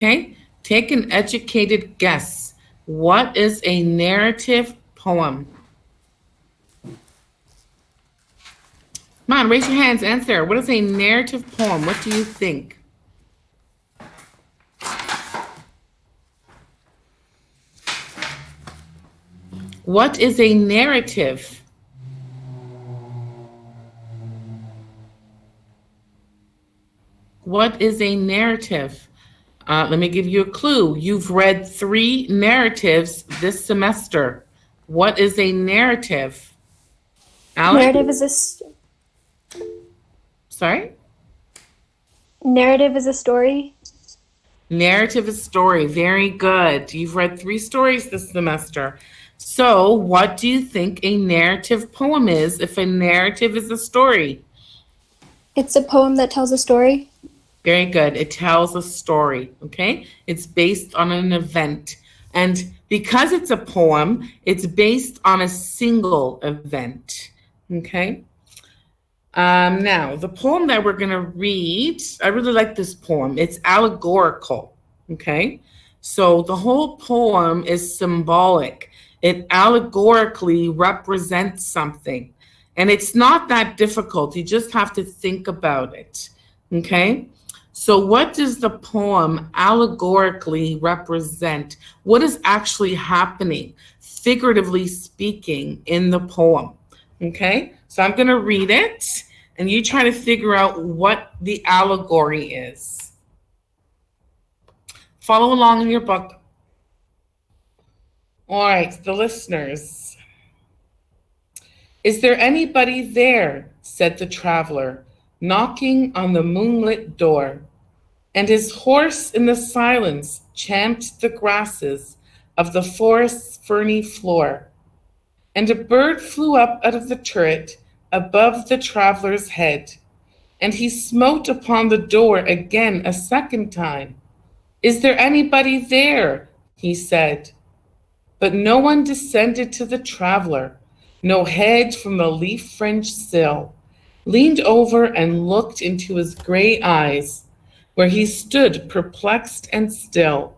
Okay, take an educated guess. What is a narrative poem? Come on, raise your hands, answer. What is a narrative poem? What do you think? What is a narrative? What is a narrative? Let me give you a clue. You've read 3 narratives this semester. What is a narrative? Alan? Narrative is Sorry? Narrative is a story. Narrative is story. Very good. You've read 3 stories this semester. So what do you think a narrative poem is if a narrative is a story? It's a poem that tells a story. Very good. It tells a story, okay? It's based on an event. And because it's a poem, it's based on a single event, okay? Now, the poem that we're going to read, I really like this poem. It's allegorical, okay? So the whole poem is symbolic. It allegorically represents something. And it's not that difficult. You just have to think about it, okay? So what does the poem allegorically represent? What is actually happening, figuratively speaking, in the poem? Okay, so I'm going to read it, and you try to figure out what the allegory is. Follow along in your book. All right, the listeners. "Is there anybody there?" said the traveler, knocking on the moonlit door, and his horse in the silence champed the grasses of the forest's ferny floor, and a bird flew up out of the turret above the traveler's head, and he smote upon the door again a second time. "Is there anybody there?" he said. But no one descended to the traveler. No head from the leaf-fringed sill leaned over and looked into his gray eyes, where he stood perplexed and still.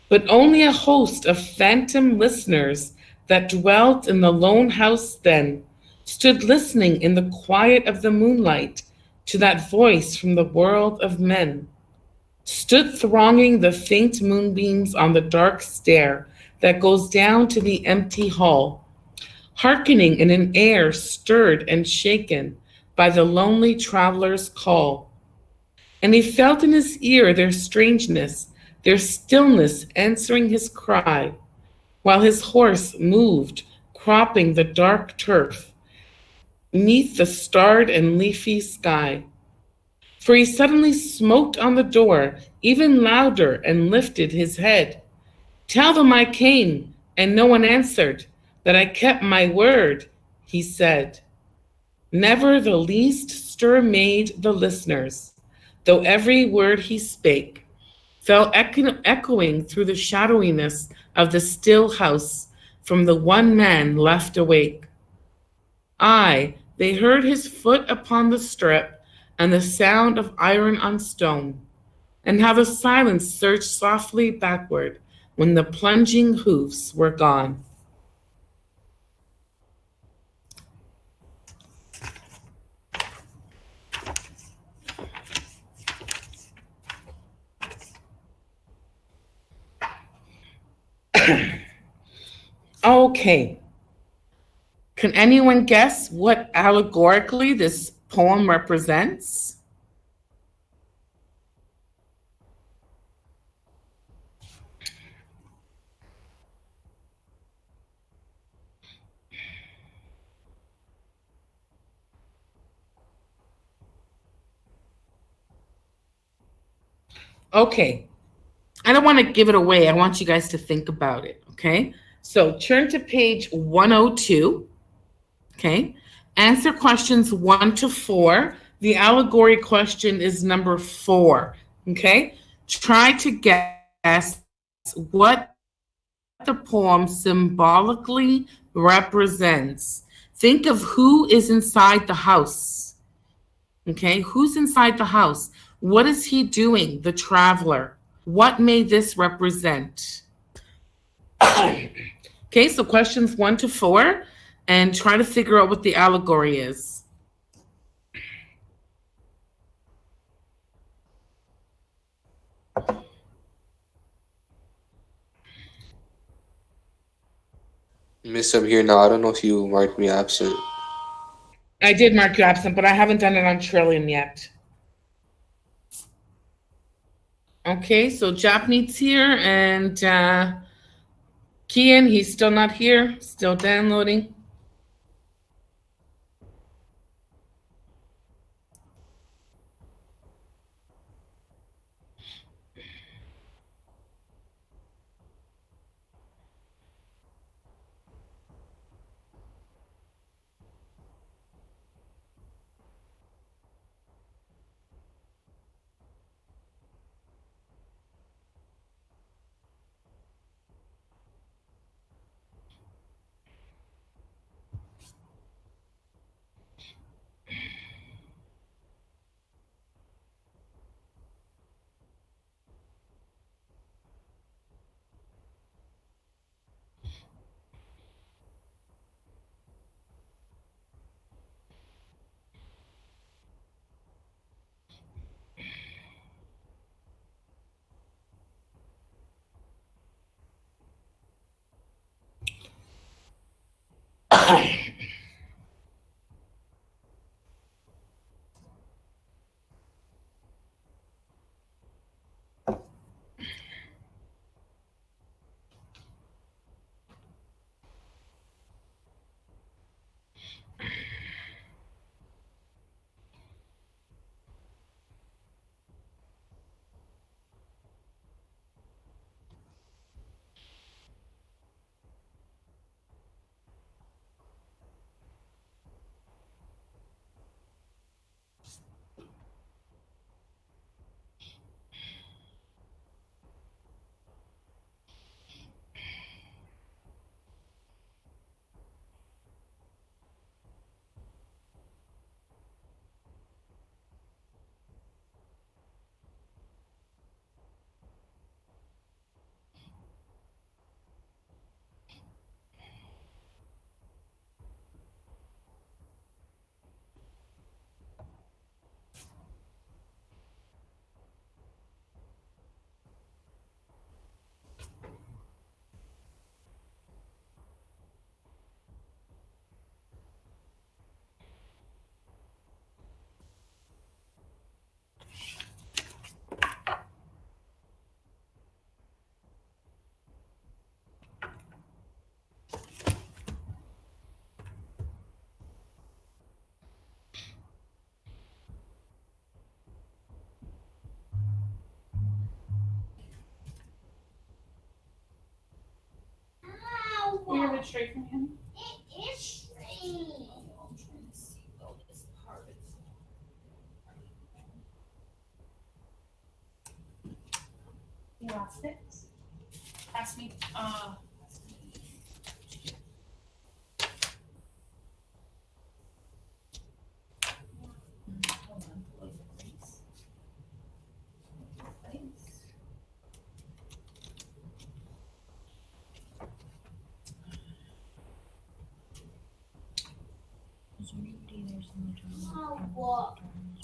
But only a host of phantom listeners that dwelt in the lone house then stood listening in the quiet of the moonlight to that voice from the world of men, stood thronging the faint moonbeams on the dark stair that goes down to the empty hall, hearkening in an air stirred and shaken by the lonely traveler's call. And he felt in his ear their strangeness, their stillness answering his cry, while his horse moved, cropping the dark turf, 'neath the starred and leafy sky. For he suddenly smote on the door, even louder, and lifted his head. "Tell them I came, and no one answered, that I kept my word," he said. Never the least stir made the listeners, though every word he spake fell echoing through the shadowiness of the still house from the one man left awake. Aye, they heard his foot upon the stirrup and the sound of iron on stone, and how the silence surged softly backward when the plunging hoofs were gone. Okay. Can anyone guess what allegorically this poem represents? Okay. I don't want to give it away. I want you guys to think about it, okay? So turn to page 102, okay? Answer questions 1 to 4. The allegory question is number 4, okay? Try to guess what the poem symbolically represents. Think of who is inside the house, okay? Who's inside the house? What is he doing, the traveler? What may this represent? Okay, so questions 1 to 4, and try to figure out what the allegory is. Miss, I'm here now. I don't know if you marked me absent. I did mark you absent, but I haven't done it on Trillium yet. Okay, so Japneet's here, and Kian, he's still not here, still downloading. We have it straight from him. It is straight. I'm trying to see all this part. You lost it? Ask me. Hold on. Load the place.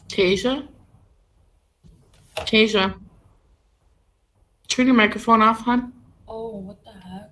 Tasia? Tasia? Turn your microphone off, hon. Oh, what the heck?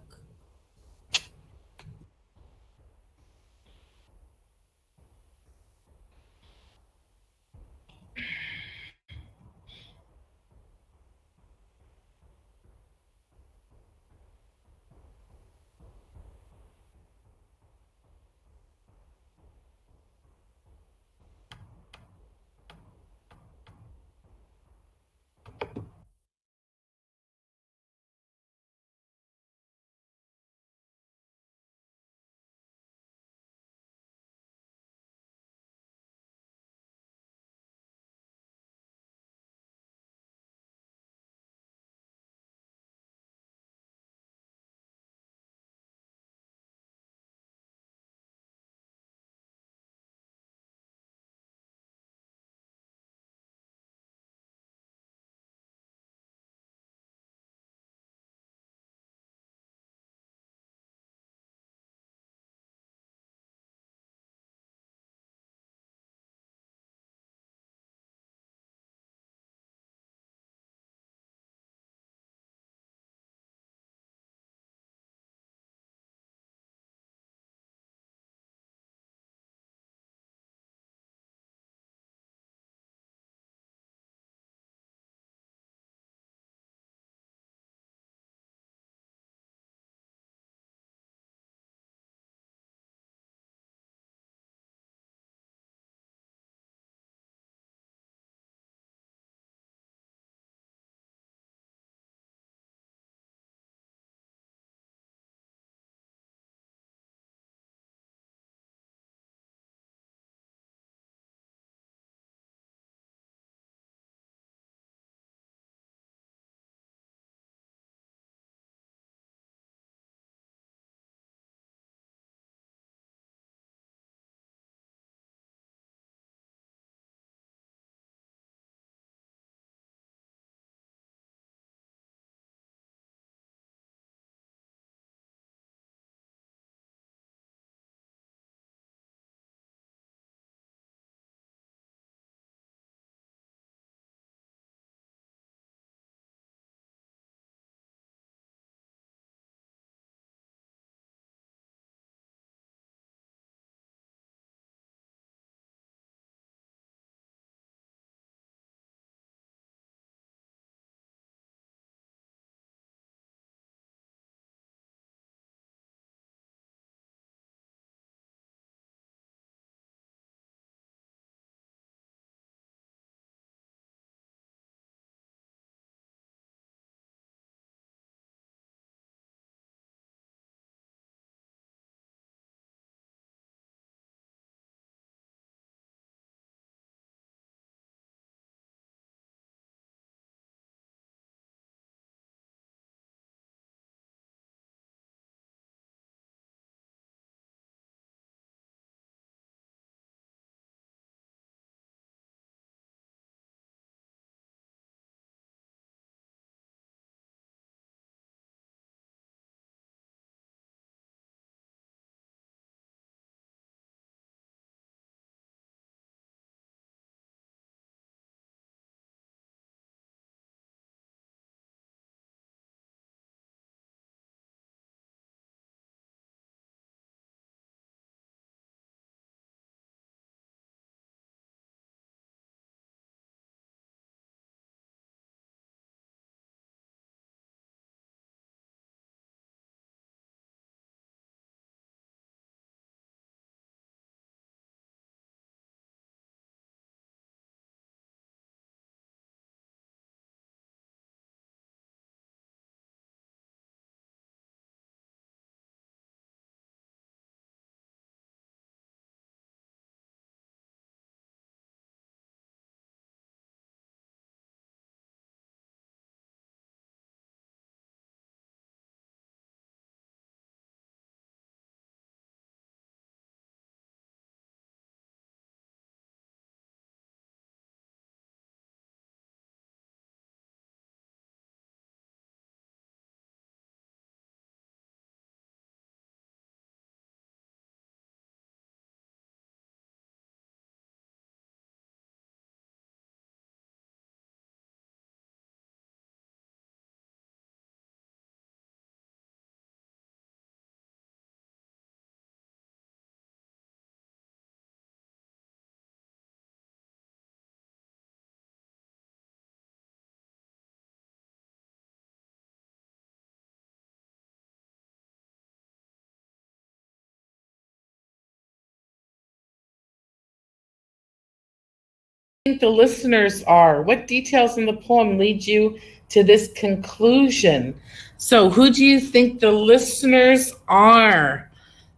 the listeners are? What details in the poem lead you to this conclusion? So who do you think the listeners are?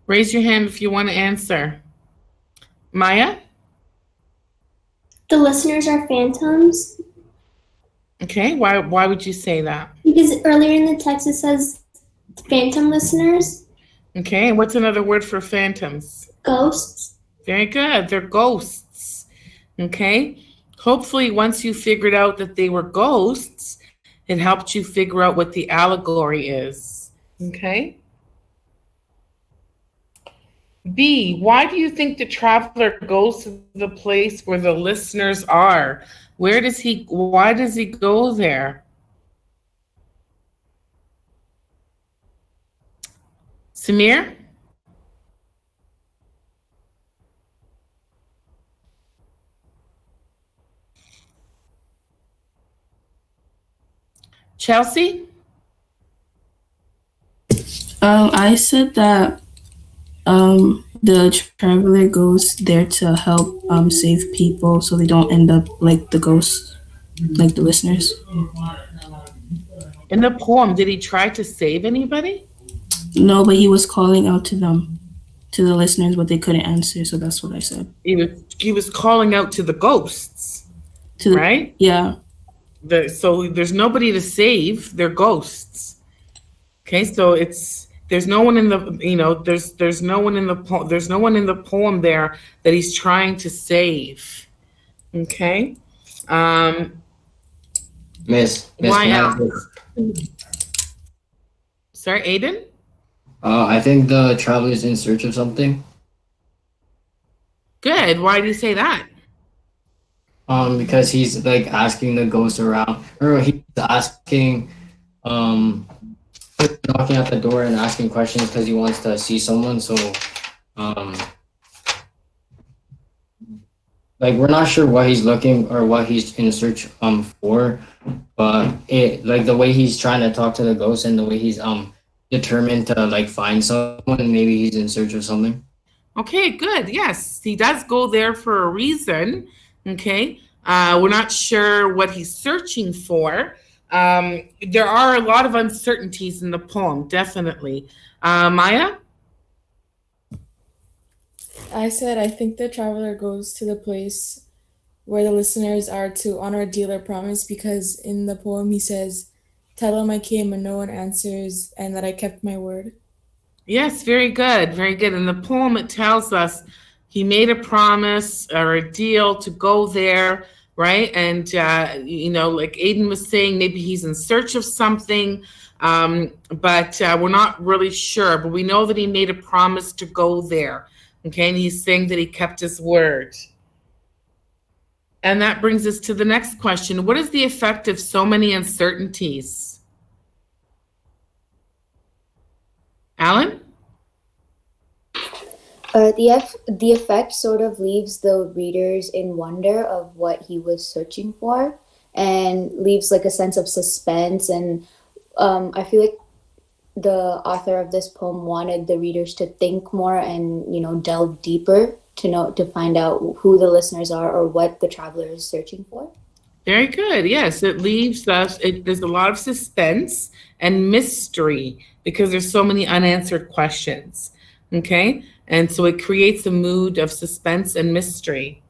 Raise your hand if you want to answer. Maya? The listeners are phantoms. Okay, why would you say that? Because earlier in the text it says phantom listeners. Okay, and what's another word for phantoms? Ghosts. Very good, they're ghosts. Okay, hopefully once you figured out that they were ghosts, it helped you figure out what the allegory is. Okay? B, why do you think the traveler goes to the place where the listeners are? Why does he go there? Samir? Chelsea? I said that the traveler goes there to help save people so they don't end up like the ghosts, like the listeners. In the poem, did he try to save anybody? No, but he was calling out to them, to the listeners, but they couldn't answer, so that's what I said. He was calling out to the ghosts, To the, right? Yeah. So there's nobody to save, they're ghosts. Okay, so there's no one in the there's no one in the poem there that he's trying to save. Okay. Miss, Why can I not? answer? Sorry, Aiden? I think the traveler is in search of something. Good. Why do you say that? Because he's like asking the ghost around, or he's asking, knocking at the door and asking questions because he wants to see someone. So, like we're not sure what he's looking or what he's in search for, but it like the way he's trying to talk to the ghost and the way he's determined to like find someone, maybe he's in search of something. Okay, good. Yes, he does go there for a reason. Okay. We're not sure what he's searching for. There are a lot of uncertainties in the poem, definitely. Maya? I said I think the traveler goes to the place where the listeners are to honor a deal or promise, because in the poem he says, "Tell him I came and no one answers, and that I kept my word." Yes, very good, very good. In the poem, it tells us he made a promise or a deal to go there, right? And, like Aiden was saying, maybe he's in search of something, but we're not really sure. But we know that he made a promise to go there, okay? And he's saying that he kept his word. And that brings us to the next question. What is the effect of so many uncertainties? Alan? The effect sort of leaves the readers in wonder of what he was searching for, and leaves like a sense of suspense. And I feel like the author of this poem wanted the readers to think more and delve deeper to find out who the listeners are or what the traveler is searching for. Very good. Yes, it leaves us, there's a lot of suspense and mystery because there's so many unanswered questions. Okay. And so it creates a mood of suspense and mystery.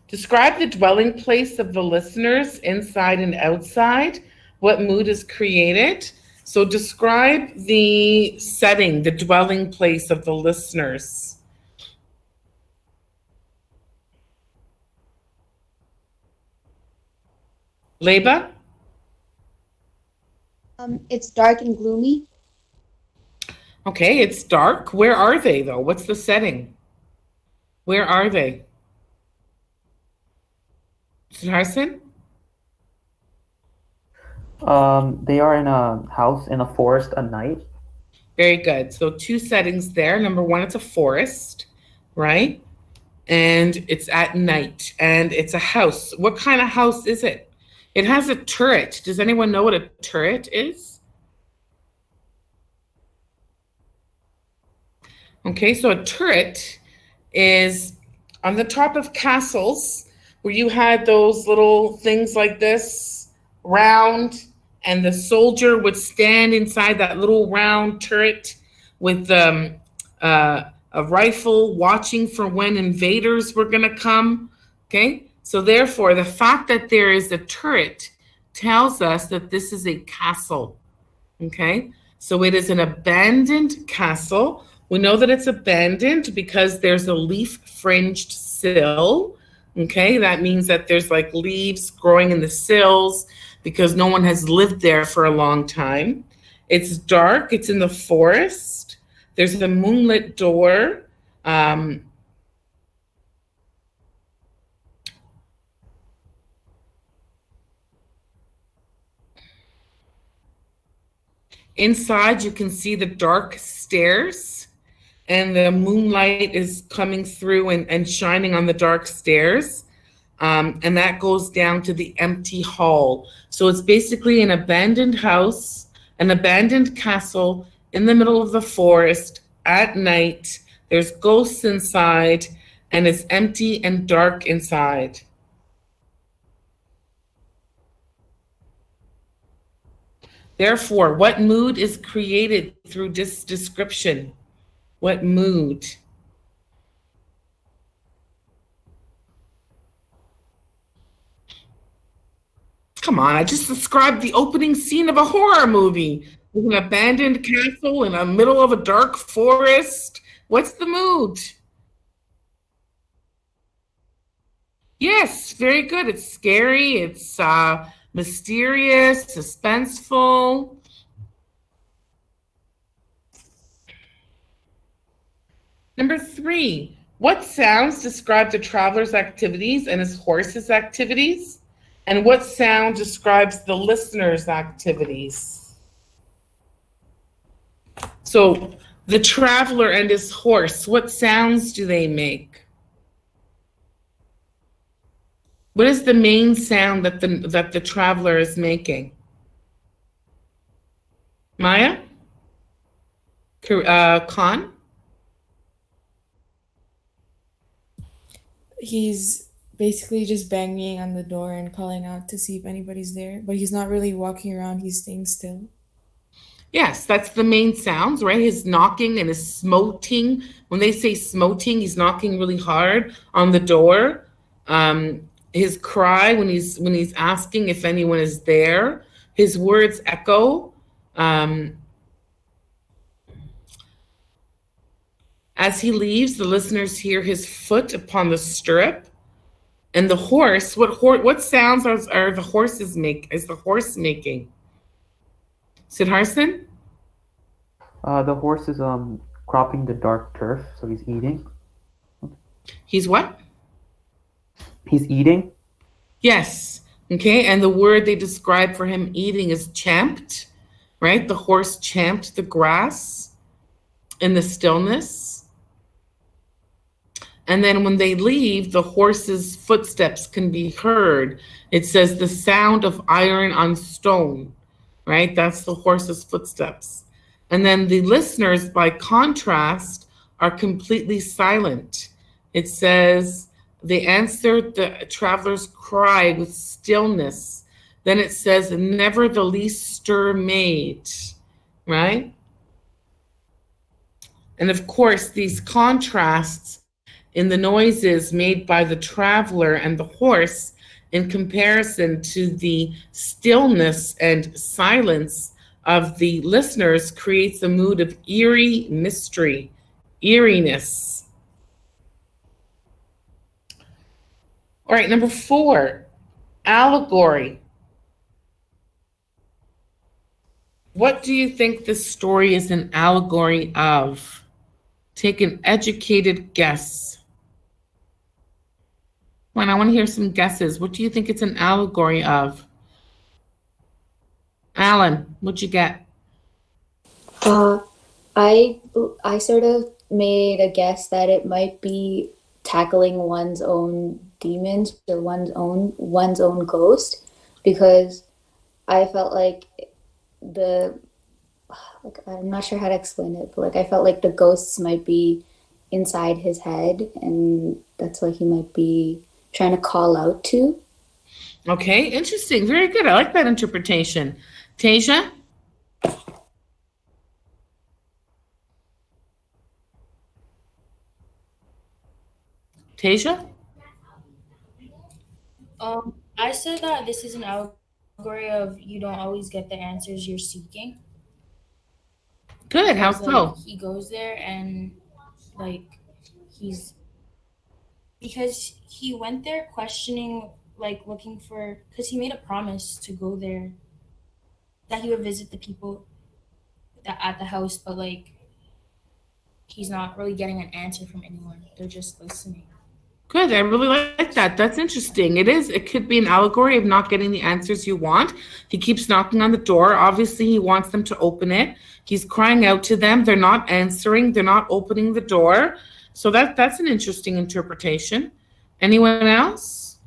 Describe the dwelling place of the listeners, inside and outside. What mood is created? So describe the setting, the dwelling place of the listeners. Leba? It's dark and gloomy. Okay, it's dark. Where are they, though? What's the setting? Where are they? Harrison? They are in a house in a forest at night. Very good. So two settings there. Number one, it's a forest, right? And it's at night, and it's a house. What kind of house is it? It has a turret. Does anyone know what a turret is? Okay, so a turret is On the top of castles, where you had those little things like this, round, and the soldier would stand inside that little round turret with a rifle watching for when invaders were going to come. Okay, so therefore, the fact that there is a turret tells us that this is a castle. Okay, so it is an abandoned castle. We know that it's abandoned because there's a leaf-fringed sill. Okay, that means that there's like leaves growing in the sills because no one has lived there for a long time. It's dark, it's in the forest. There's a moonlit door. Inside, you can see the dark stairs, and the moonlight is coming through and shining on the dark stairs. And that goes down to the empty hall. So it's basically an abandoned house, an abandoned castle in the middle of the forest at night. There's ghosts inside, and it's empty and dark inside. Therefore, what mood is created through this description? What mood? Come on, I just described the opening scene of a horror movie with an abandoned castle in the middle of a dark forest. What's the mood? Yes, very good. It's scary, it's mysterious, suspenseful. Number 3, what sounds describe the traveler's activities and his horse's activities? And what sound describes the listener's activities? So the traveler and his horse, what sounds do they make? What is the main sound that the traveler is making? Maya? Khan? He's basically just banging on the door and calling out to see if anybody's there, but he's not really walking around, he's staying still. Yes, that's the main sounds, right? His knocking and his smoting. When they say smoting, he's knocking really hard on the door. His cry when he's asking if anyone is there. His words echo. As he leaves, the listeners hear his foot upon the stirrup. And the horse, what sounds are the horses is the horse making? Siddharthan? The horse is cropping the dark turf, so he's eating. He's what? He's eating. Yes. Okay. And the word they describe for him eating is champed, right? The horse champed the grass in the stillness. And then when they leave, the horse's footsteps can be heard. It says the sound of iron on stone, right? That's the horse's footsteps. And then the listeners, by contrast, are completely silent. It says they answered the traveler's cry with stillness. Then it says, never the least stir made, right? And of course, these contrasts in the noises made by the traveler and the horse in comparison to the stillness and silence of the listeners creates a mood of eerie mystery, eeriness. All right, number 4, allegory. What do you think this story is an allegory of? Take an educated guess. Come on, I want to hear some guesses. What do you think it's an allegory of? Alan, what'd you get? I sort of made a guess that it might be tackling one's own demons or one's own ghost, because I felt like I'm not sure how to explain it, but like I felt like the ghosts might be inside his head, and that's what he might be trying to call out to. Okay, interesting. Very good. I like that interpretation. Tasia? Tasia? I said that this is an allegory of you don't always get the answers you're seeking. Good. How Because, so? like, he goes there and like because he went there questioning, like looking for, because he made a promise to go there that he would visit the people that at the house, but like he's not really getting an answer from anyone. They're just listening. Good. I really like that. That's interesting. It is. It could be an allegory of not getting the answers you want. He keeps knocking on the door. Obviously, he wants them to open it. He's crying out to them. They're not answering. They're not opening the door. So that's an interesting interpretation. Anyone else?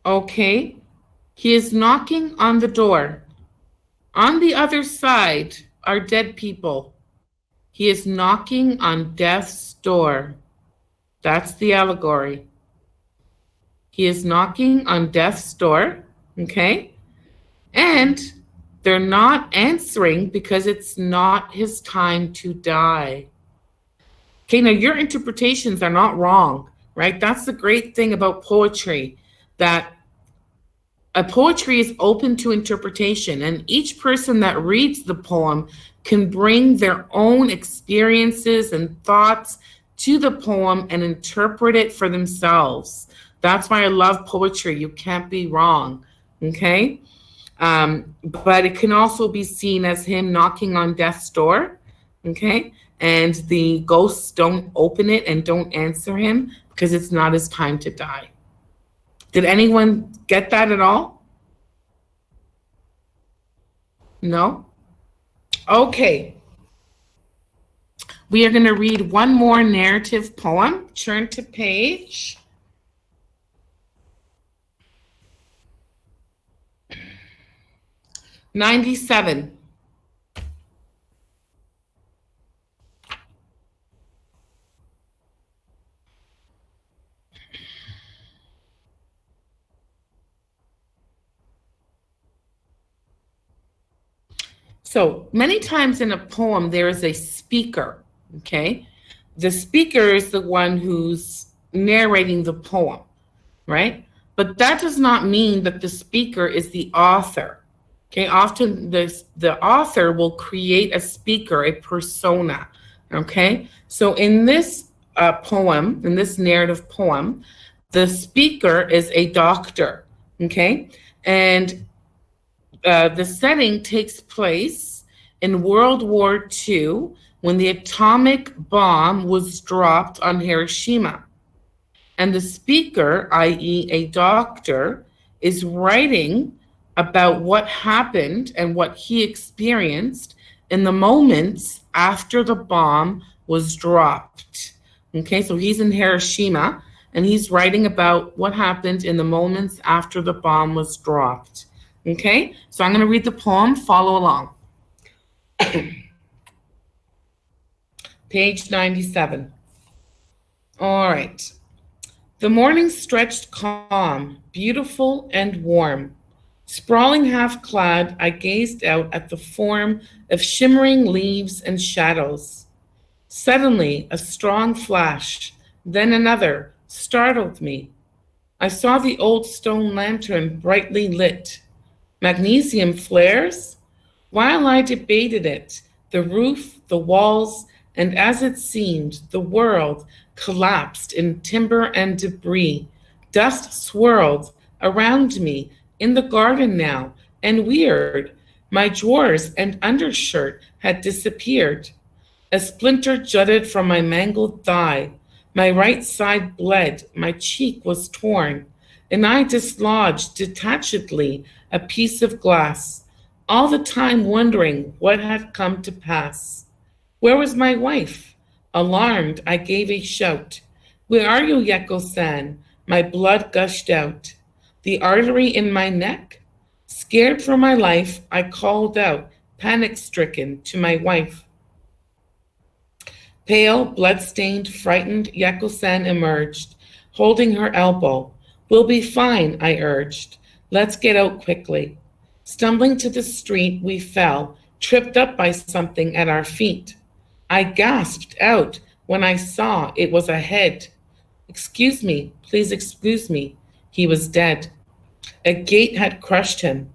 Okay. He is knocking on the door. On the other side are dead people. He is knocking on death's door. That's the allegory. He is knocking on death's door, okay? And they're not answering because it's not his time to die. Okay, now your interpretations are not wrong, right? That's the great thing about poetry, that poetry is open to interpretation, and each person that reads the poem can bring their own experiences and thoughts to the poem and interpret it for themselves. That's why I love poetry. You can't be wrong, okay? But it can also be seen as him knocking on death's door, okay? And the ghosts don't open it and don't answer him because it's not his time to die. Did anyone get that at all? No? Okay. We are going to read one more narrative poem. Turn to page 97. So many times in a poem, there is a speaker, okay? The speaker is the one who's narrating the poem, right? But that does not mean that the speaker is the author, okay? Often the author will create a speaker, a persona, okay? So in this poem, in this narrative poem, the speaker is a doctor, okay? And the setting takes place in World War II when the atomic bomb was dropped on Hiroshima. And the speaker, i.e. a doctor, is writing about what happened and what he experienced in the moments after the bomb was dropped. Okay, so he's in Hiroshima and he's writing about what happened in the moments after the bomb was dropped. Okay, so I'm going to read the poem, follow along. Page 97. All right. The morning stretched calm, beautiful and warm. Sprawling half-clad, I gazed out at the form of shimmering leaves and shadows. Suddenly, a strong flash, then another, startled me. I saw the old stone lantern brightly lit. Magnesium flares? While I debated it, the roof, the walls, and as it seemed, the world collapsed in timber and debris. Dust swirled around me in the garden now, and weird, my drawers and undershirt had disappeared. A splinter jutted from my mangled thigh. My right side bled, my cheek was torn, and I dislodged detachedly a piece of glass, all the time wondering what had come to pass. Where was my wife? Alarmed, I gave a shout. Where are you, Yeko-san? My blood gushed out. The artery in my neck? Scared for my life, I called out, panic-stricken, to my wife. Pale, blood-stained, frightened, Yako-san emerged, holding her elbow. "We'll be fine," I urged. "Let's get out quickly." Stumbling to the street, we fell, tripped up by something at our feet. I gasped out when I saw it was a head. "Excuse me, please excuse me." He was dead. A gate had crushed him.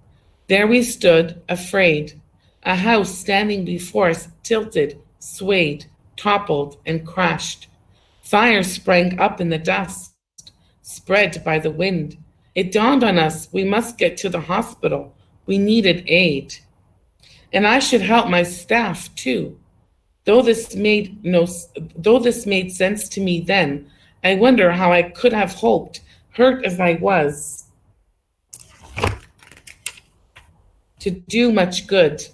There we stood, afraid. A house standing before us tilted, swayed, toppled, and crashed. Fire sprang up in the dust, spread by the wind. It dawned on us we must get to the hospital. We needed aid. And I should help my staff too. Though this made sense to me then, I wonder how I could have hoped, hurt as I was, to do much good.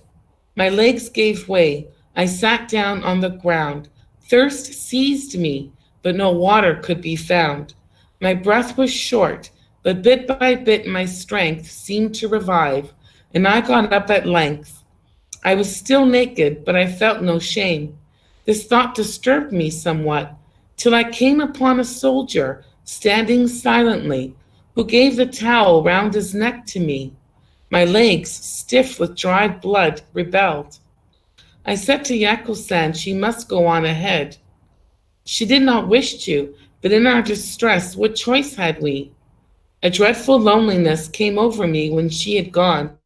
My legs gave way. I sat down on the ground. Thirst seized me, but no water could be found. My breath was short, but bit by bit my strength seemed to revive, and I got up at length. I was still naked, but I felt no shame. This thought disturbed me somewhat, till I came upon a soldier standing silently, who gave the towel round his neck to me. My legs, stiff with dried blood, rebelled. I said to Yako-san she must go on ahead. She did not wish to, but in our distress, what choice had we? A dreadful loneliness came over me when she had gone.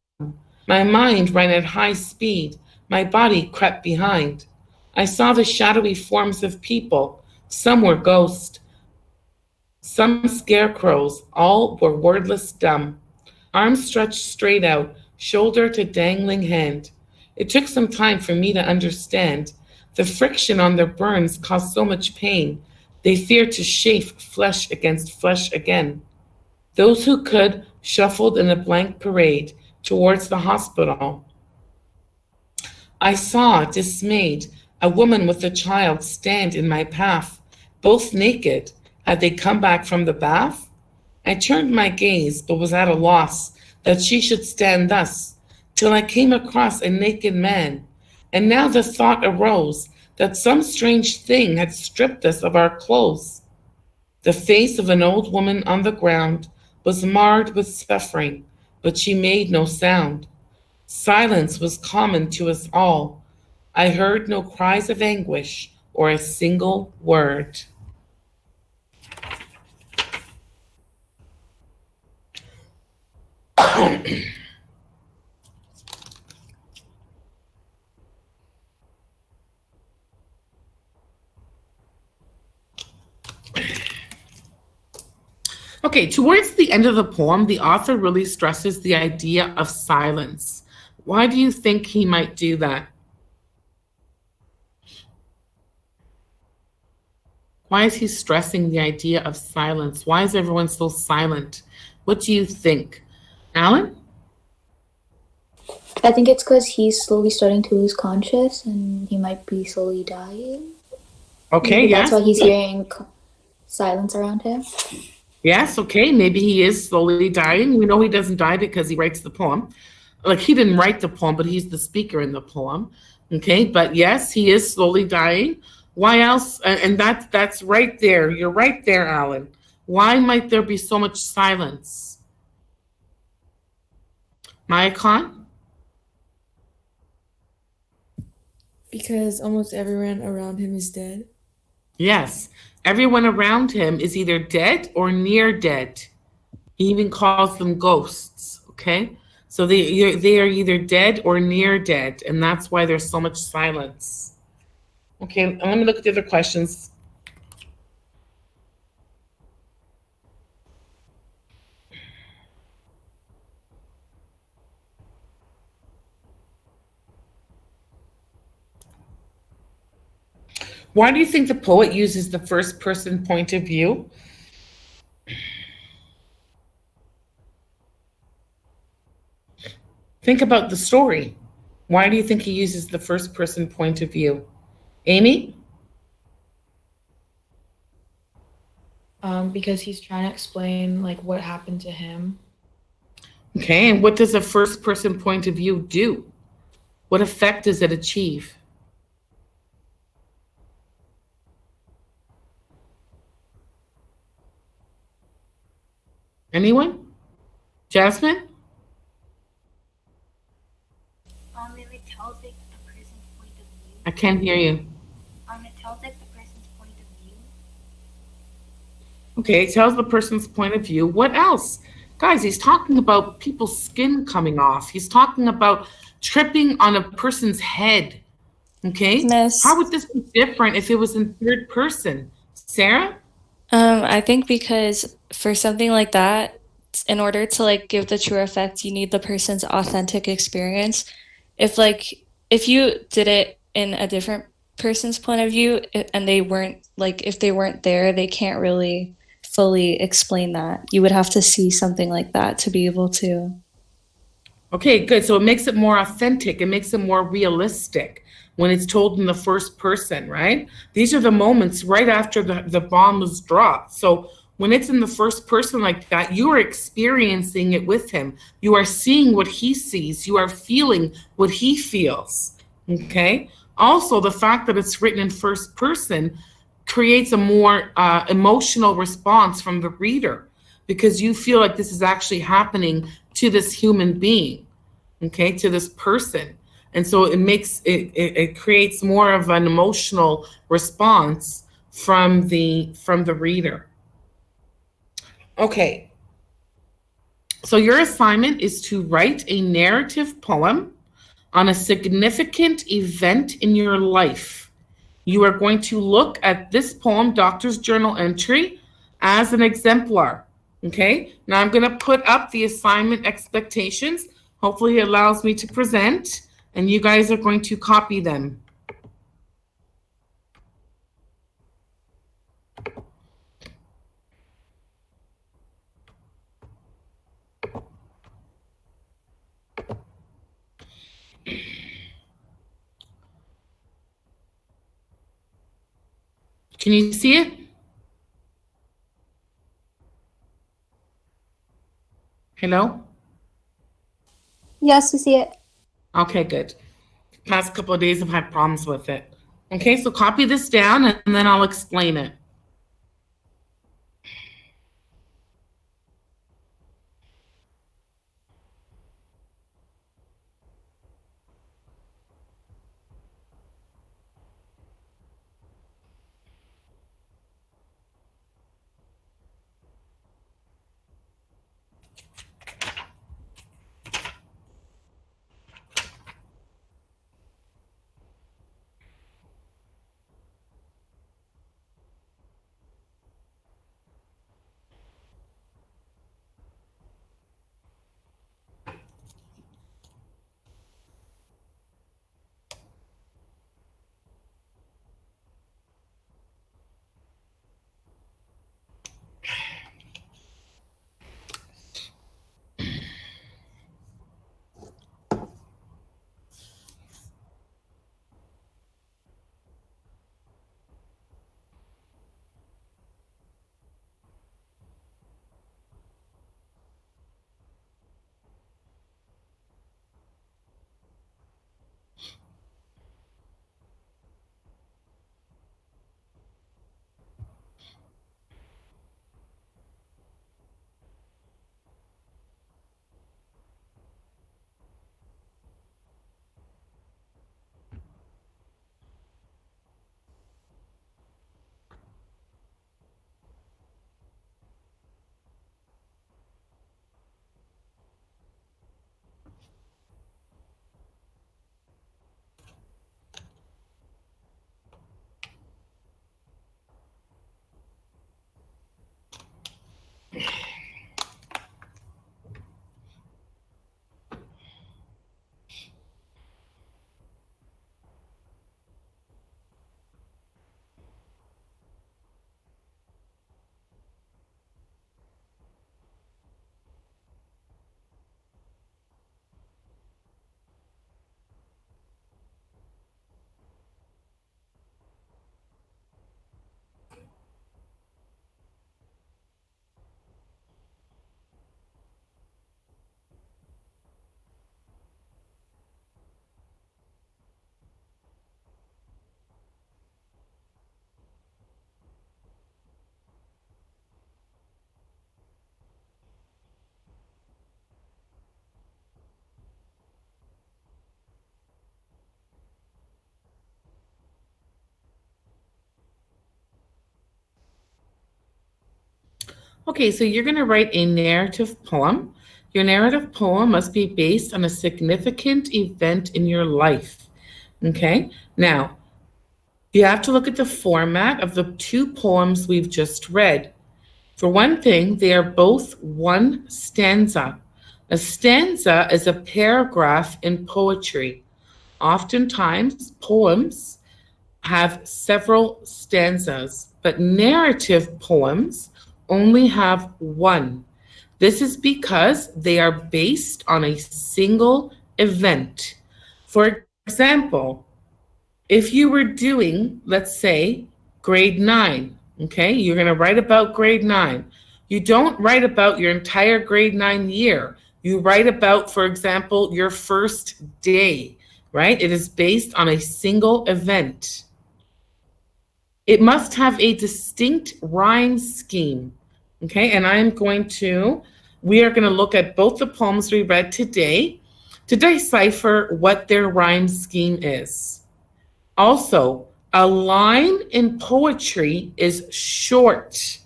My mind ran at high speed. My body crept behind. I saw the shadowy forms of people. Some were ghosts, some scarecrows. All were wordless, dumb. Arms stretched straight out, shoulder to dangling hand. It took some time for me to understand. The friction on their burns caused so much pain. They feared to chafe flesh against flesh again. Those who could shuffled in a blank parade towards the hospital. I saw, dismayed, a woman with a child stand in my path, both naked. Had they come back from the bath? I turned my gaze, but was at a loss that she should stand thus, till I came across a naked man. And now the thought arose that some strange thing had stripped us of our clothes. The face of an old woman on the ground was marred with suffering, but she made no sound. Silence was common to us all. I heard no cries of anguish or a single word. Okay, towards the end of the poem, the author really stresses the idea of silence. Why do you think he might do that? Why is he stressing the idea of silence? Why is everyone so silent? What do you think? Alan? I think it's because he's slowly starting to lose conscious and he might be slowly dying. Okay, Maybe yes. that's why he's hearing silence around him. Yes, okay, maybe he is slowly dying. We know he doesn't die because he writes the poem. Like, he didn't write the poem, but he's the speaker in the poem. Okay, but yes, he is slowly dying. Why else? And that's right there. You're right there, Alan. Why might there be so much silence? Maya Khan? Because almost everyone around him is dead. Yes, everyone around him is either dead or near dead. He even calls them ghosts, okay? So they are either dead or near dead, and that's why there's so much silence. Okay, let me look at the other questions. Why do you think the poet uses the first person point of view? Think about the story. Why do you think he uses the first person point of view? Amy? Because he's trying to explain like what happened to him. Okay, and what does a first person point of view do? What effect does it achieve? Anyone? Jasmine? It would tell like the person's point of view. I can't hear you. It tells like the person's point of view. Okay, it tells the person's point of view. What else? Guys, he's talking about people's skin coming off. He's talking about tripping on a person's head. Okay? Miss. How would this be different if it was in third person? Sarah? I think because for something like that, in order to like give the true effect, you need the person's authentic experience. If you did it in a different person's point of view and they weren't like if they weren't there, they can't really fully explain that. You would have to see something like that to be able to. Okay, good. So it makes it more authentic. It makes it more realistic when it's told in the first person, right? These are the moments right after the bomb was dropped. So when it's in the first person like that, you are experiencing it with him. You are seeing what he sees. You are feeling what he feels, okay? Also, the fact that it's written in first person creates a more emotional response from the reader because you feel like this is actually happening to this human being, okay, to this person. And so it creates more of an emotional response from the reader. Okay. So your assignment is to write a narrative poem on a significant event in your life. You are going to look at this poem, Doctor's Journal entry, as an exemplar. Okay, now I'm going to put up the assignment expectations. Hopefully it allows me to present, and you guys are going to copy them. Can you see it? Hello? Yes, we see it. Okay, good. Past couple of days I've had problems with it. Okay, so copy this down and then I'll explain it. Okay, so you're going to write a narrative poem. Your narrative poem must be based on a significant event in your life. Okay, now you have to look at the format of the two poems we've just read. For one thing, they are both one stanza. A stanza is a paragraph in poetry. Oftentimes, poems have several stanzas, but narrative poems only have one. This is because they are based on a single event. For example, if you were doing, let's say, grade 9, okay, you're going to write about grade 9. You don't write about your entire grade 9 year. You write about, for example, your first day, right? It is based on a single event. It must have a distinct rhyme scheme, okay? And we are going to look at both the poems we read today to decipher what their rhyme scheme is. Also, a line in poetry is short.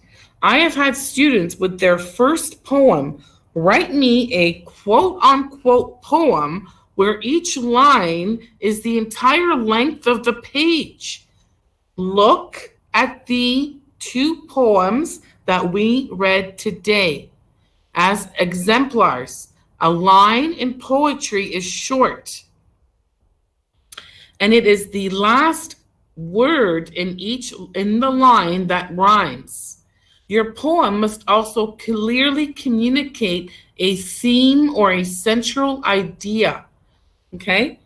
I have had students with their first poem write me a quote-unquote poem where each line is the entire length of the page. Look at the two poems that we read today as exemplars. A line in poetry is short, and it is the last word in the line that rhymes. Your poem must also clearly communicate a theme or a central idea. Okay?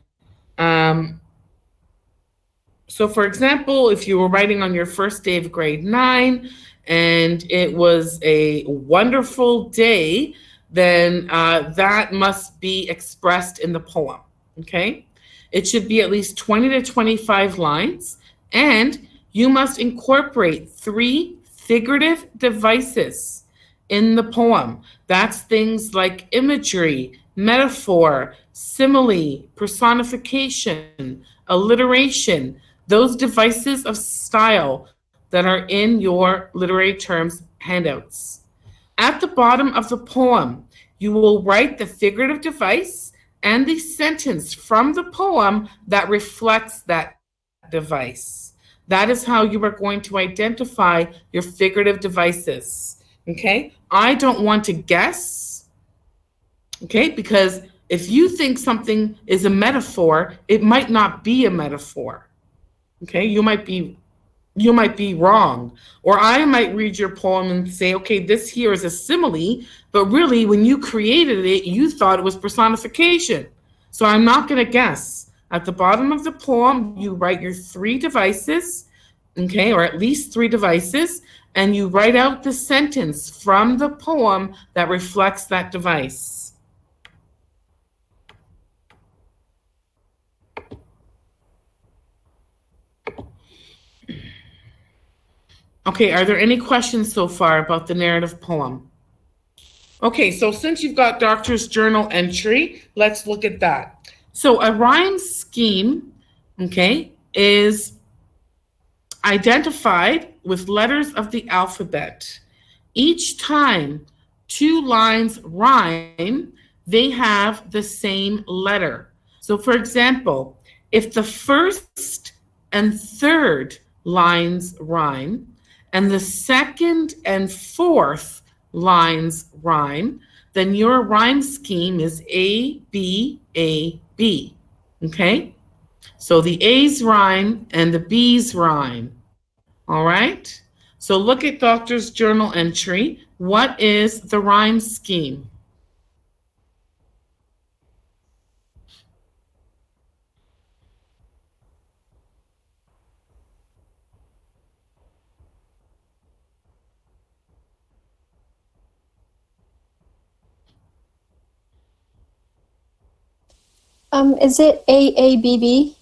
So for example, if you were writing on your first day of grade 9 and it was a wonderful day, then that must be expressed in the poem. Okay? It should be at least 20 to 25 lines, and you must incorporate 3 figurative devices in the poem. That's things like imagery, metaphor, simile, personification, alliteration, those devices of style that are in your literary terms handouts. At the bottom of the poem, you will write the figurative device and the sentence from the poem that reflects that device. That is how you are going to identify your figurative devices. Okay? I don't want to guess, okay? Because if you think something is a metaphor, it might not be a metaphor. Okay? You might be wrong. Or I might read your poem and say, okay, this here is a simile, but really when you created it, you thought it was personification. So I'm not going to guess. At the bottom of the poem, you write your 3 devices, okay, or at least 3 devices, and you write out the sentence from the poem that reflects that device. Okay, are there any questions so far about the narrative poem? Okay, so since you've got doctor's journal entry, let's look at that. So a rhyme scheme, okay, is identified with letters of the alphabet. Each time 2 lines rhyme, they have the same letter. So for example, if the first and third lines rhyme, and the second and fourth lines rhyme, then your rhyme scheme is A, B, A, B. Okay? So the A's rhyme and the B's rhyme. All right? So look at doctor's journal entry. What is the rhyme scheme? Is it AABB?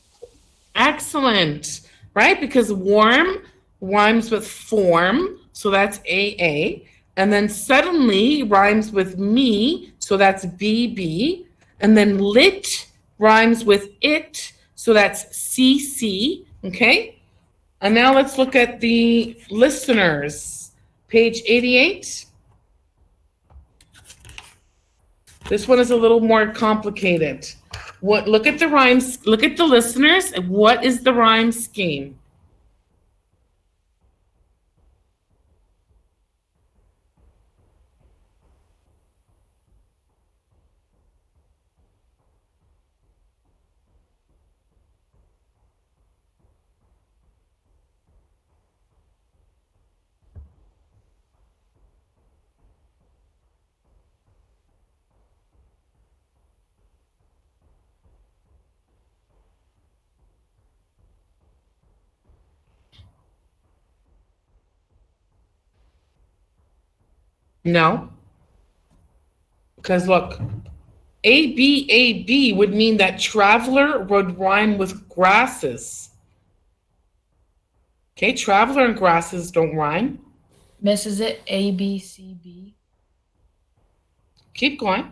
Excellent, right? Because warm rhymes with form, so that's AA. And then suddenly rhymes with me, so that's BB. And then lit rhymes with it, so that's CC, okay? And now let's look at the listeners. Page 88. This one is a little more complicated. Look at the rhymes, look at the listeners, and what is the rhyme scheme? No. Because look, A would mean that traveler would rhyme with grasses. Okay, traveler and grasses don't rhyme. Miss, is it ABCB? Keep going.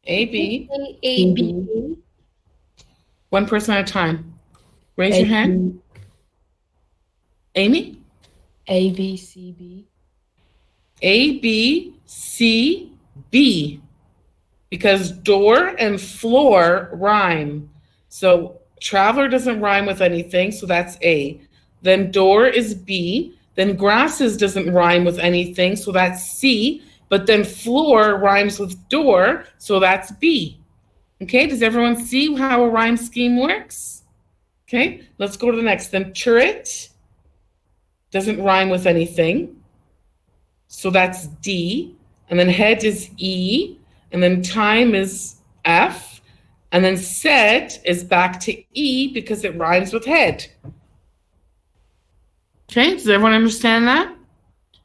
AB. AB. One person at a time. Raise your hand. Amy? ABCB. ABCB. Because door and floor rhyme. So traveler doesn't rhyme with anything, so that's A. Then door is B. Then grasses doesn't rhyme with anything, so that's C. But then floor rhymes with door, so that's B. Okay, does everyone see how a rhyme scheme works? Okay, let's go to the next. Then turret doesn't rhyme with anything, so that's D. And then head is E. And then time is F. And then set is back to E because it rhymes with head. Okay, does everyone understand that?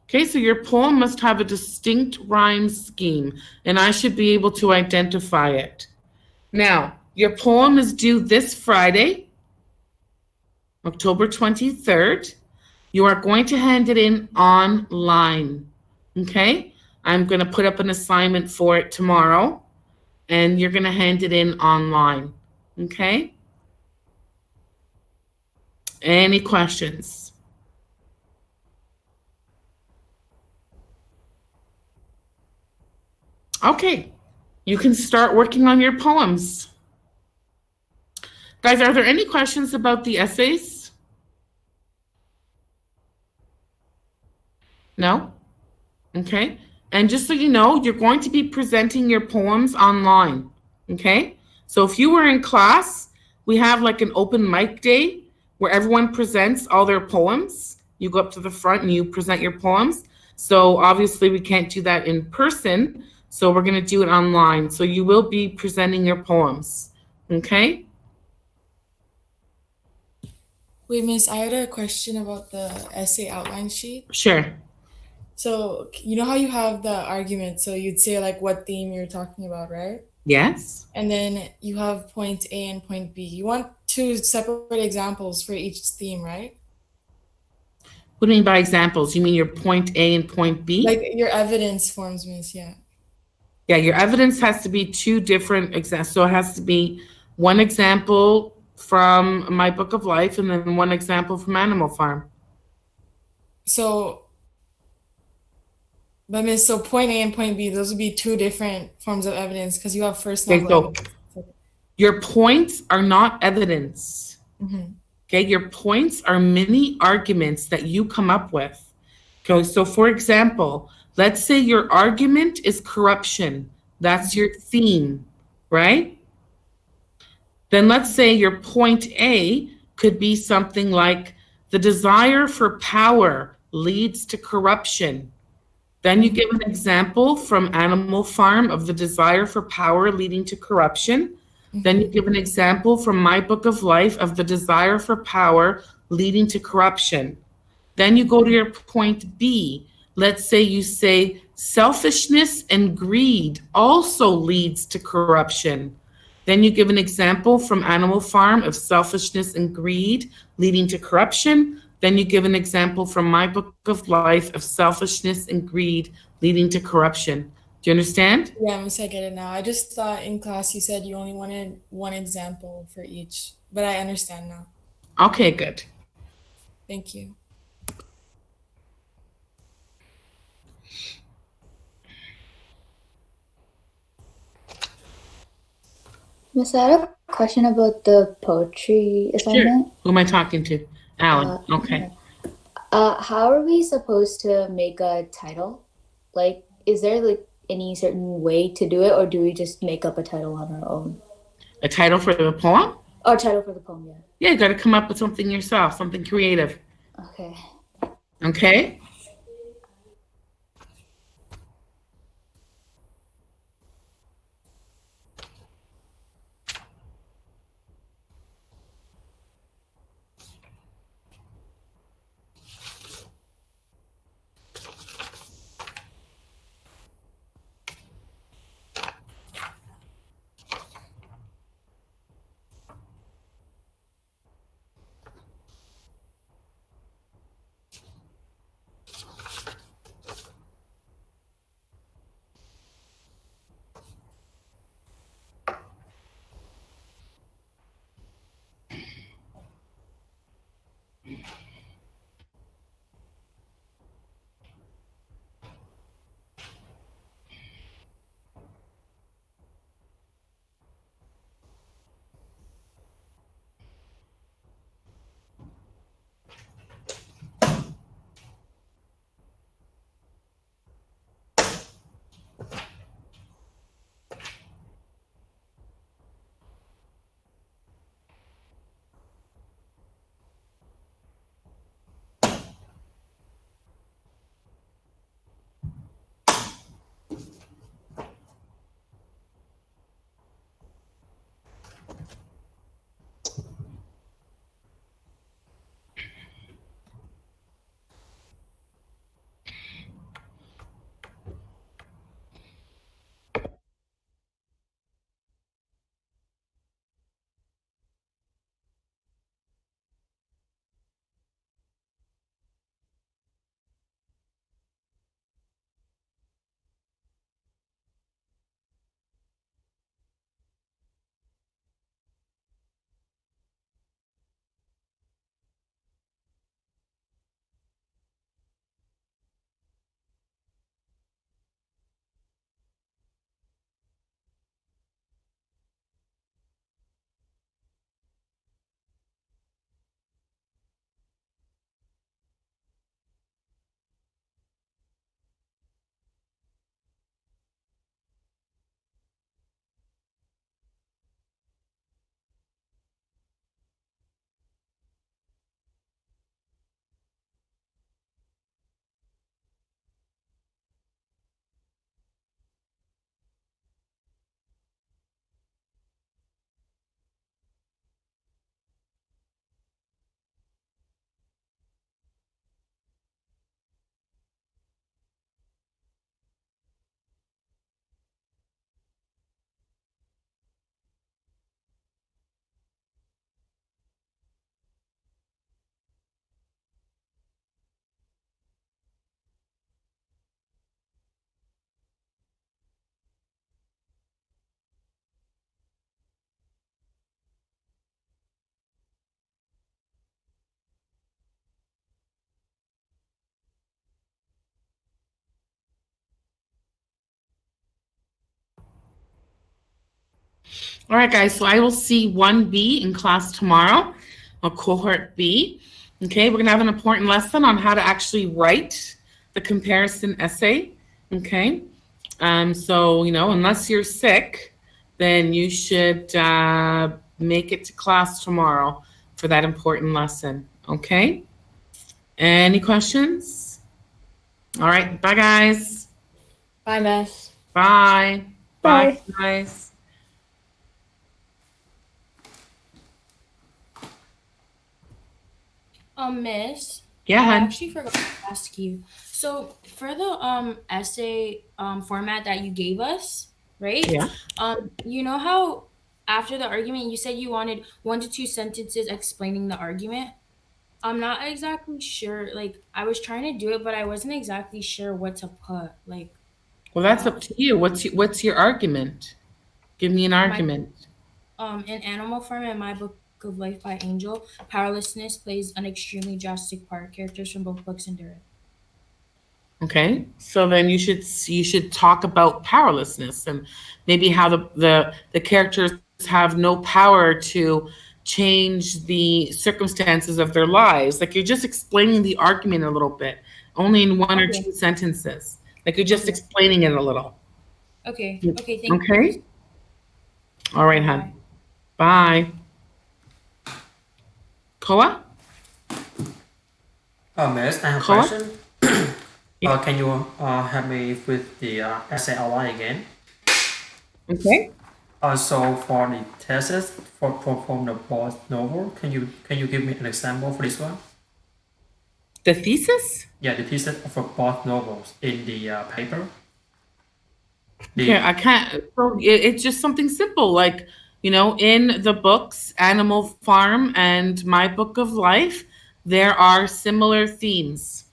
Okay, so your poem must have a distinct rhyme scheme, and I should be able to identify it. Now, your poem is due this Friday, October 23rd. You are going to hand it in online, okay? I'm going to put up an assignment for it tomorrow, and you're going to hand it in online, okay? Any questions? Okay, you can start working on your poems. Guys, are there any questions about the essays? No? Okay. And just so you know, you're going to be presenting your poems online. Okay? So if you were in class, we have like an open mic day where everyone presents all their poems. You go up to the front and you present your poems. So obviously we can't do that in person. So we're going to do it online. So you will be presenting your poems. Okay? Wait, Miss, I had a question about the essay outline sheet. Sure. So you know how you have the argument, so you'd say like what theme you're talking about, right? Yes. And then you have point A and point B. You want two separate examples for each theme, right? What do you mean by examples? You mean your point A and point B? Like your evidence forms, Miss, yeah. Yeah, your evidence has to be two different examples. So it has to be one example from My Book of Life and then one example from Animal Farm. So, but Miss, so point A and point B, those would be two different forms of evidence because you have first Okay, novel. so your points are not evidence. Mm-hmm. Okay, your points are mini arguments that you come up with. Okay, so for example, let's say your argument is corruption. That's your theme, right? Then let's say your point A could be something like the desire for power leads to corruption. Then you give an example from Animal Farm of the desire for power leading to corruption. Then you give an example from My Book of Life of the desire for power leading to corruption. Then you go to your point B. Let's say you say selfishness and greed also leads to corruption. Then you give an example from Animal Farm of selfishness and greed leading to corruption. Then you give an example from My Book of Life of selfishness and greed leading to corruption. Do you understand? Yeah, Miss, I get it now. I just thought in class you said you only wanted one example for each, but I understand now. Okay, good. Thank you. Miss, I had a question about the poetry assignment. Who am I talking to? Alan. Okay. How are we supposed to make a title? Like, is there like any certain way to do it, or do we just make up a title on our own? A title for the poem? Oh, title for the poem, yeah. Yeah, you got to come up with something yourself, something creative. Okay. Okay? All right, guys, so I will see 1B in class tomorrow, or cohort B. Okay, we're going to have an important lesson on how to actually write the comparison essay. Okay, so, unless you're sick, then you should make it to class tomorrow for that important lesson. Okay, any questions? All right, bye, guys. Bye, Miss. Bye. Bye. Bye, guys. Miss. Yeah, I hun. actually forgot to ask you. So for the essay format that you gave us, right? Yeah. You know how after the argument you said you wanted 1 to 2 sentences explaining the argument? I'm not exactly sure. Like I was trying to do it, but I wasn't exactly sure what to put. Like Well, that's up to you. What's your argument? Give me an argument. in Animal Farm and My Book of Life by Angel, powerlessness plays an extremely drastic part. Characters from both books endure it. Okay, so then you should talk about powerlessness and maybe how the characters have no power to change the circumstances of their lives. Like, you're just explaining the argument a little bit, only in one or two sentences. Like, you're just explaining it a little. Okay. Okay. Thank you. Okay? All right, hon. Bye. Koa? Miss, I have a Koa? question. Can you help me with the essay outline again? Okay. So for the thesis from the both novel, can you give me an example for this one? The thesis? Yeah, the thesis for both novels in the paper. Yeah, I can't. So it's just something simple, like, you know, in the books Animal Farm and My Book of Life, there are similar themes.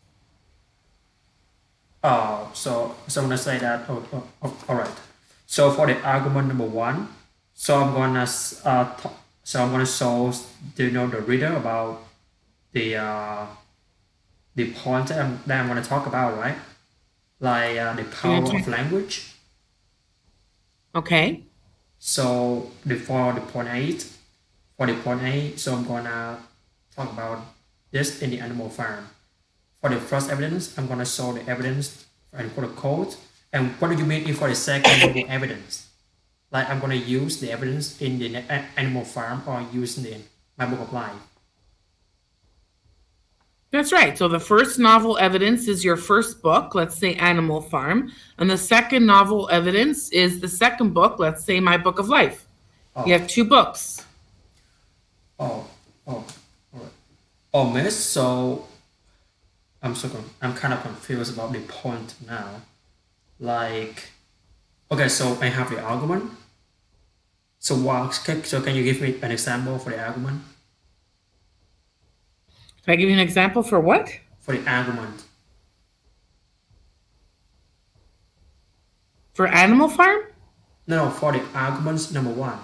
So I'm gonna say that. All right. So for the argument number one, so I'm gonna show the reader about the point that I'm gonna talk about, right? Like the power of language. Okay. So for the point eight, so I'm gonna talk about this in the Animal Farm. For the first evidence, I'm gonna show the evidence and for the code. And what do you mean if for the second novel evidence? Like I'm gonna use the evidence in the Animal Farm or use in My Book of Life. That's right. So the first novel evidence is your first book, let's say Animal Farm, and the second novel evidence is the second book, let's say My Book of Life. You have two books. All right. Miss, so I'm kind of confused about the point now. Like, okay, so I have the argument. So can you give me an example for the argument? Can I give you an example for what? For the argument. For Animal Farm? No, for the arguments number one.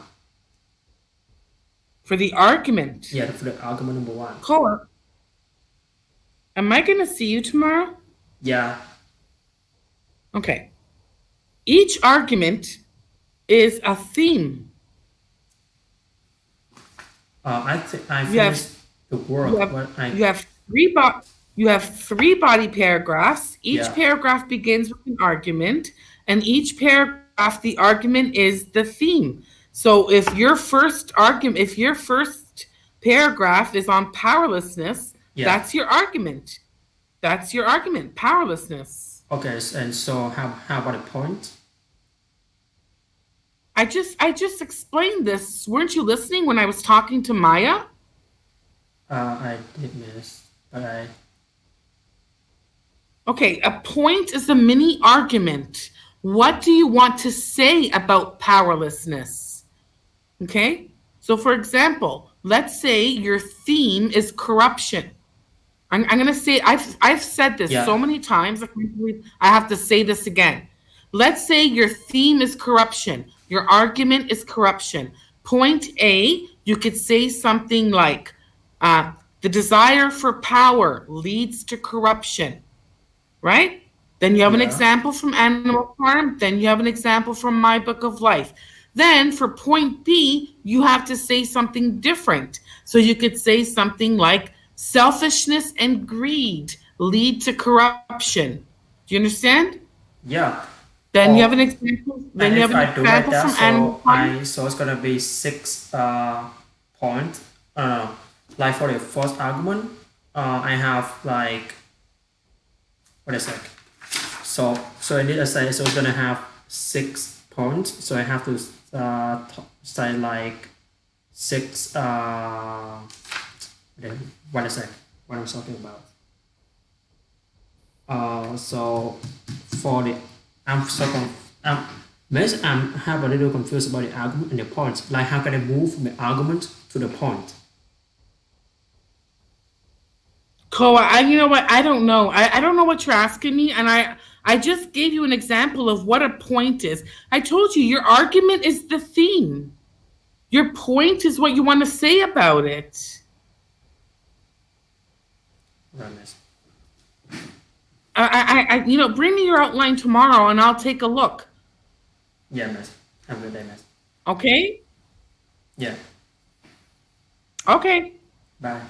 For the argument? Yeah, for the argument number one. Koa, am I going to see you tomorrow? Yeah. Okay. Each argument is a theme. I finished the work. You have three body paragraphs. Each Yeah. paragraph begins with an argument, and each paragraph, the argument is the theme. So if your first paragraph is on powerlessness, that's your argument. That's your argument, powerlessness. Okay, and so how about a point? I just explained this. Weren't you listening when I was talking to Maya? I did miss, but Okay, a point is a mini argument. What do you want to say about powerlessness? Okay, so for example, let's say your theme is corruption. I'm going to say, I've said this so many times, I can't believe I have to say this again. Let's say your theme is corruption. Your argument is corruption. Point A, you could say something like, the desire for power leads to corruption, right? Then you have an example from Animal Farm. Then you have an example from My Book of Life. Then for point B, you have to say something different. So you could say something like, selfishness and greed lead to corruption. Do you understand? Yeah. Then you have an example. Then you have an example from Animal Farm. So it's gonna be 6 points. Like for the first argument, I have like what is it? So I need to say so it's gonna have 6 points. So I have to say like 6. What is it? What I'm talking about? So for the I'm have a little confused about the argument and the points. Like how can I move from the argument to the point? Koa, you know what? I don't know. I don't know what you're asking me, and I just gave you an example of what a point is. I told you your argument is the theme. Your point is what you want to say about it. Right, miss. Bring me your outline tomorrow, and I'll take a look. Yeah, miss. Have a good day, miss. Okay? Yeah. Okay. Bye.